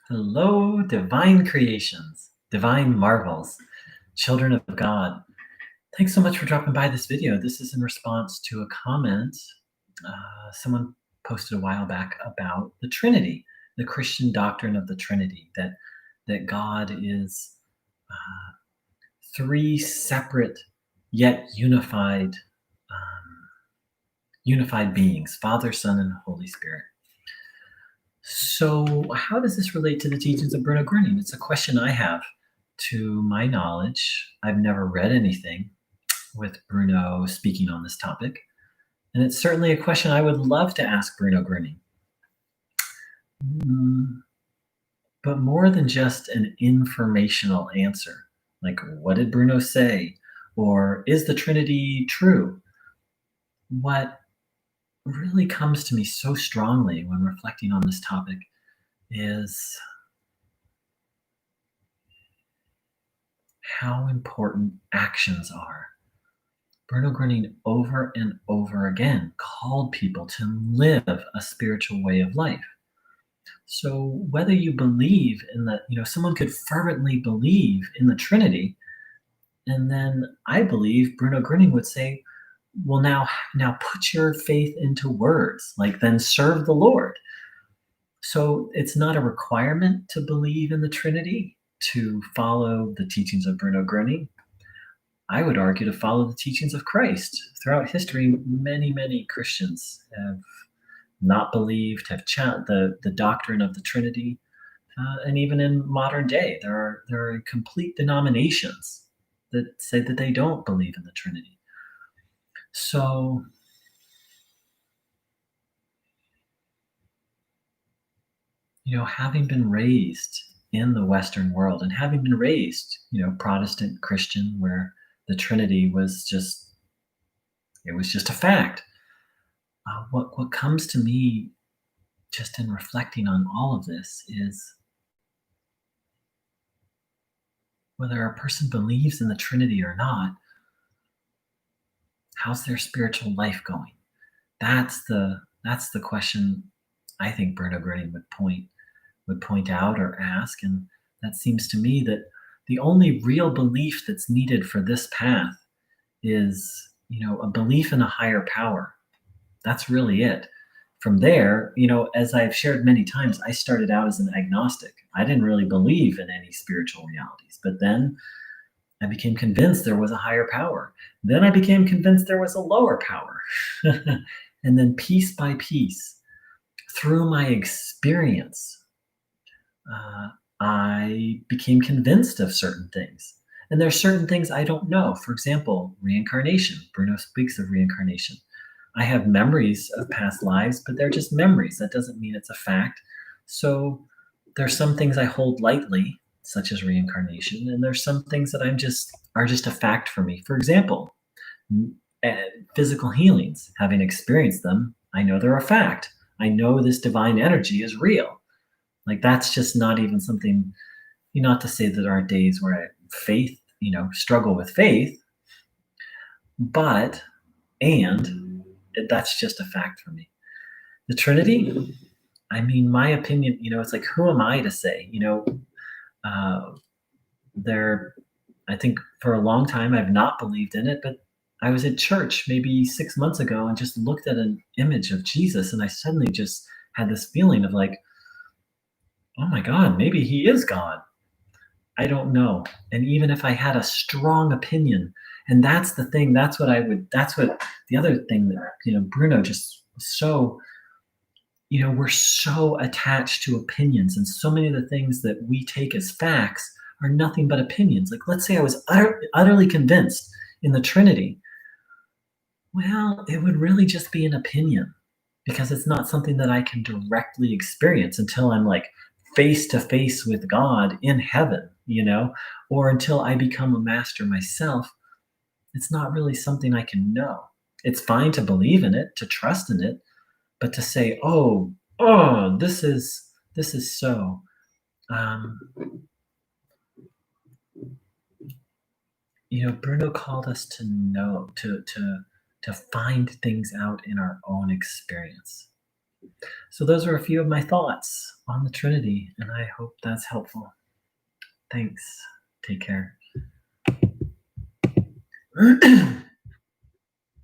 Hello, divine creations, divine marvels, children of God. Thanks so much for dropping by this video. This is in response to a comment someone posted a while back about the Trinity, the Christian doctrine of the Trinity, that God is three separate yet unified beings: Father, Son, and Holy Spirit. So, how does this relate to the teachings of Bruno Groening? It's a question I have. To my knowledge, I've never read anything with Bruno speaking on this topic, and it's certainly a question I would love to ask Bruno Groening. Mm, but more than just an informational answer, like what did Bruno say, or is the Trinity true? What really comes to me so strongly when reflecting on this topic is how important actions are. Bruno Groening over and over again called people to live a spiritual way of life. So whether you believe in the, someone could fervently believe in the Trinity, and then I believe Bruno Groening would say, well, now put your faith into words, like then serve the Lord. So it's not a requirement to believe in the Trinity to follow the teachings of Bruno Groening. I would argue to follow the teachings of Christ. Throughout history, many Christians have not believed, have the doctrine of the Trinity, and even in modern day, there are complete denominations that say that they don't believe in the Trinity. So, having been raised in the Western world and having been raised, Protestant Christian, where the Trinity was just a fact. What comes to me just in reflecting on all of this is whether a person believes in the Trinity or not, how's their spiritual life going? That's the question I think Bruno Groening would point out or ask, and that seems to me that the only real belief that's needed for this path is a belief in a higher power. That's really it. From there, as I've shared many times, I started out as an agnostic. I didn't really believe in any spiritual realities, but then I became convinced there was a higher power. Then I became convinced there was a lower power. And then piece by piece, through my experience, I became convinced of certain things. And there's certain things I don't know. For example, reincarnation. Bruno speaks of reincarnation. I have memories of past lives, but they're just memories. That doesn't mean it's a fact. So there's some things I hold lightly, such as reincarnation, and there's some things that are just a fact for me. For example, physical healings, having experienced them, I know they're a fact. I know this divine energy is real. Like that's just not even something, not to say that there aren't days where I struggle with faith, but, and that's just a fact for me. The Trinity, I mean, my opinion, it's like, who am I to say? There, I think for a long time I've not believed in it, but I was at church maybe 6 months ago and just looked at an image of Jesus, and I suddenly just had this feeling of like, oh my God, maybe he is God. I don't know. And even if I had a strong opinion, and that's the thing, that's what the other thing that, Bruno just so, we're so attached to opinions, and so many of the things that we take as facts are nothing but opinions. Like, let's say I was utterly convinced in the Trinity. Well, it would really just be an opinion because it's not something that I can directly experience until I'm like face to face with God in heaven, or until I become a master myself. It's not really something I can know. It's fine to believe in it, to trust in it, but to say, this is so. Bruno called us to know, to find things out in our own experience. So those are a few of my thoughts on the Trinity, and I hope that's helpful. Thanks. Take care.